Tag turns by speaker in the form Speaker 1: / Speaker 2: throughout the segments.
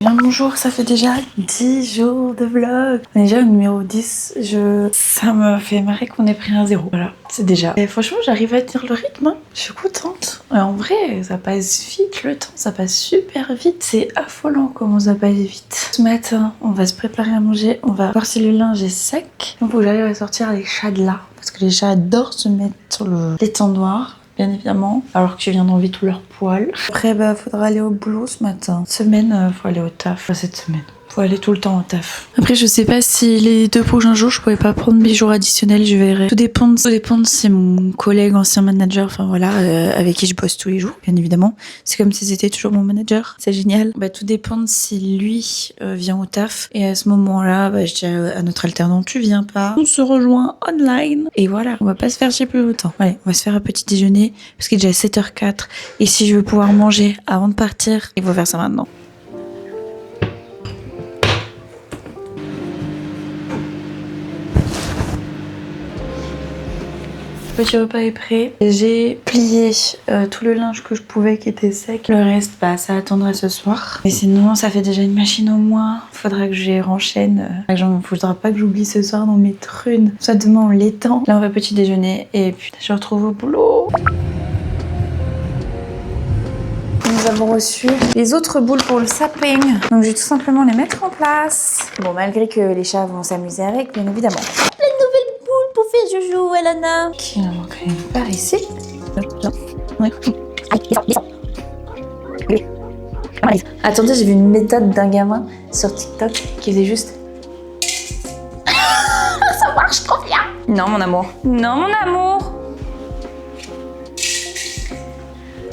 Speaker 1: Bien bonjour, ça fait déjà 10 jours de vlog. On est déjà au numéro 10. Ça me fait marrer qu'on ait pris un zéro. Voilà, c'est déjà. Et franchement, j'arrive à tenir le rythme. Hein. Je suis contente. Et en vrai, ça passe vite le temps. Ça passe super vite. C'est affolant comment ça passe vite. Ce matin, on va se préparer à manger. On va voir si le linge est sec. Donc, il faut que j'arrive à sortir les chats de là. Parce que les chats adorent se mettre sur l'étendoir. Bien évidemment, alors que je viens d'enlever tous leurs poils. Après, faudra aller au boulot ce matin. Cette semaine, faut aller au taf. Cette semaine. Faut aller tout le temps au taf. Après, je sais pas si les 2 prochains jours, je pourrais pas prendre mes jours additionnels, je verrai. Tout dépend de c'est mon collègue, ancien manager, enfin voilà, avec qui je bosse tous les jours, bien évidemment. C'est comme si c'était toujours mon manager. C'est génial. Tout dépend de si lui vient au taf. Et à ce moment-là, je dis à notre alternant, tu viens pas. On se rejoint online. Et voilà, on va pas se faire chier plus longtemps. Allez, on va se faire un petit déjeuner, parce qu'il est déjà 7h04. Et si je veux pouvoir manger avant de partir, il faut faire ça maintenant. Le petit repas est prêt. J'ai plié tout le linge que je pouvais qui était sec. Le reste, ça attendra ce soir. Mais sinon, ça fait déjà une machine au moins. Faudra que je renchaîne. Faudra pas que j'oublie ce soir dans mes trunes. Ça demain on l'étend. Là on va petit déjeuner et puis je retrouve au boulot. Nous avons reçu les autres boules pour le sapin. Donc je vais tout simplement les mettre en place. Bon, malgré que les chats vont s'amuser avec, bien évidemment. La nouvelle boule pour faire joujou, Alana. Qui en manque une par ici. Attendez, j'ai vu une méthode d'un gamin sur TikTok qui faisait juste... Ça marche trop bien. Non, mon amour. Non, mon amour.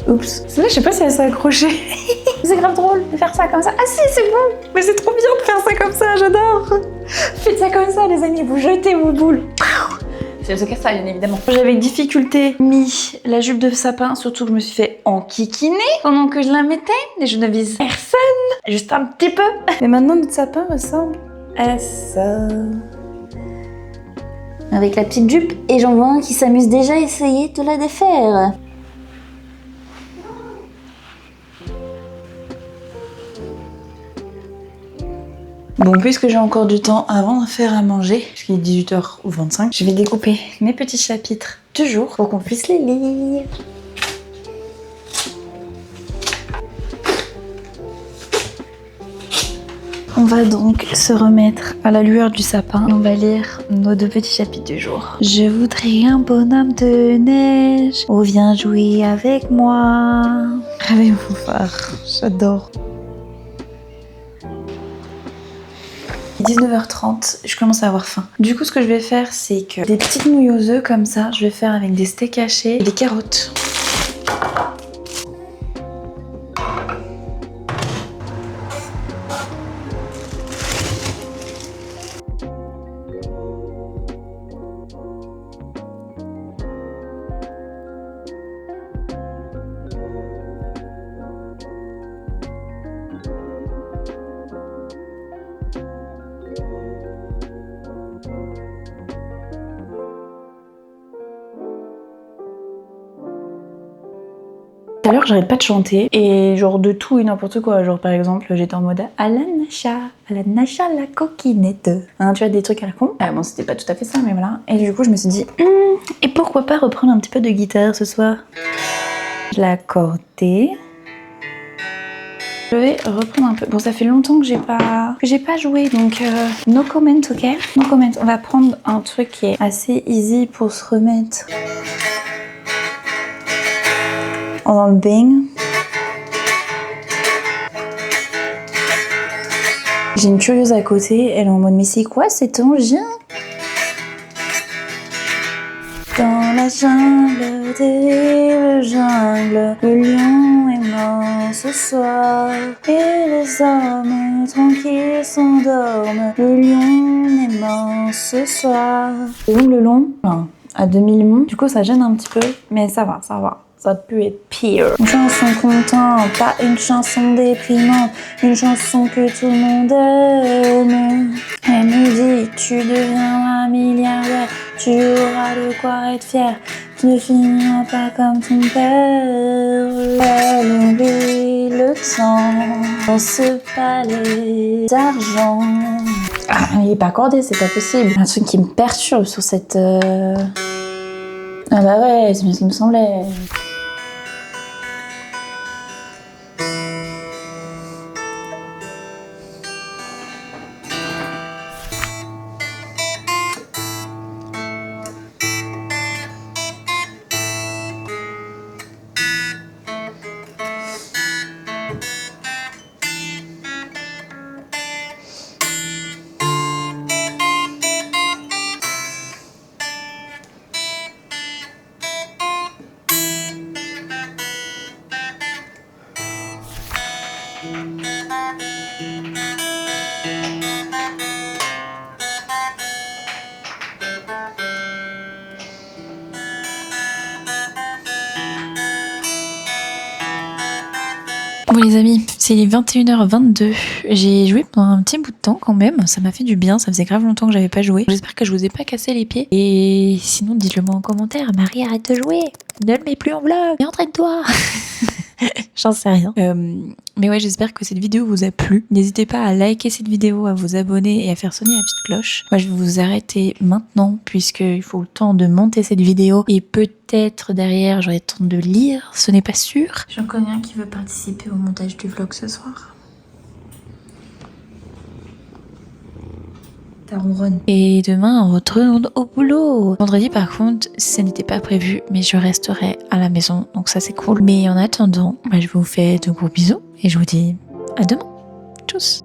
Speaker 1: Oups. C'est vrai, je sais pas si elle s'est accrochée. C'est grave drôle de faire ça comme ça. Ah si, c'est bon. Mais c'est trop bien de faire ça comme ça, j'adore. Faites ça comme ça, les amis. Vous jetez vos boules. C'est le cas ça, bien évidemment. J'avais avec difficulté mis la jupe de sapin, surtout que je me suis fait enquiquiner pendant que je la mettais. Et je ne vise personne. Juste un petit peu. Mais maintenant, notre sapin ressemble à ça. Avec la petite jupe. Et j'en vois un qui s'amuse déjà à essayer de la défaire. Bon, puisque j'ai encore du temps avant de faire à manger, puisqu'il est 18h25, je vais découper mes petits chapitres du jour pour qu'on puisse les lire. On va donc se remettre à la lueur du sapin et on va lire nos 2 petits chapitres du jour. Je voudrais un bonhomme de neige. Oh, viens jouer avec moi. Allez-vous voir, j'adore. 19h30, je commence à avoir faim. Du coup, ce que je vais faire, c'est que des petites nouilles aux œufs comme ça, je vais faire avec des steaks hachés et des carottes. Tout à l'heure, j'arrête pas de chanter et genre de tout et n'importe quoi. Genre par exemple, j'étais en mode à la Nacha la coquinette. Hein, tu vois, des trucs à la con. Bon, c'était pas tout à fait ça, mais voilà. Et du coup, je me suis dit, et pourquoi pas reprendre un petit peu de guitare ce soir? Je l'ai accordé. Je vais reprendre un peu. Bon, ça fait longtemps que j'ai pas joué, donc no comment, ok? No comment. On va prendre un truc qui est assez easy pour se remettre. Dans le bain. J'ai une curieuse à côté, elle est en mode mais c'est quoi cet engin? Dans la jungle, terrible jungle, le lion est mort ce soir et les hommes tranquilles s'endorment. Le lion est mort ce soir. C'est long le long, enfin, à 2000 monts. Du coup ça gêne un petit peu, mais ça va, ça va. Ça peut être pire. Une chanson contente, pas une chanson déprimante. Une chanson que tout le monde aime. Elle me dit, tu deviendras milliardaire. Tu auras de quoi être fier. Tu ne finiras pas comme ton père. Elle oublie le temps dans ce palais d'argent. Ah, il est pas accordé, c'est pas possible. Un truc qui me perturbe sur cette... Ah bah ouais, c'est bien ce qui me semblait. Bon les amis, c'est les 21h22. J'ai joué pendant un petit bout de temps quand même. Ça m'a fait du bien, ça faisait grave longtemps que j'avais pas joué. J'espère que je vous ai pas cassé les pieds. Et sinon, dites-le moi en commentaire. Marie, arrête de jouer. Ne le mets plus en vlog. Mais entraîne-toi. J'en sais rien. Mais ouais, j'espère que cette vidéo vous a plu. N'hésitez pas à liker cette vidéo, à vous abonner et à faire sonner la petite cloche. Moi, je vais vous arrêter maintenant puisqu'il faut le temps de monter cette vidéo et peut-être derrière j'aurai le temps de lire. Ce n'est pas sûr. J'en connais un qui veut participer au montage du vlog ce soir. Ça ronronne. Et demain, on retourne au boulot. Vendredi, par contre, ça n'était pas prévu, mais je resterai à la maison, donc ça c'est cool. Mais en attendant, je vous fais de gros bisous et je vous dis à demain. Tchuss.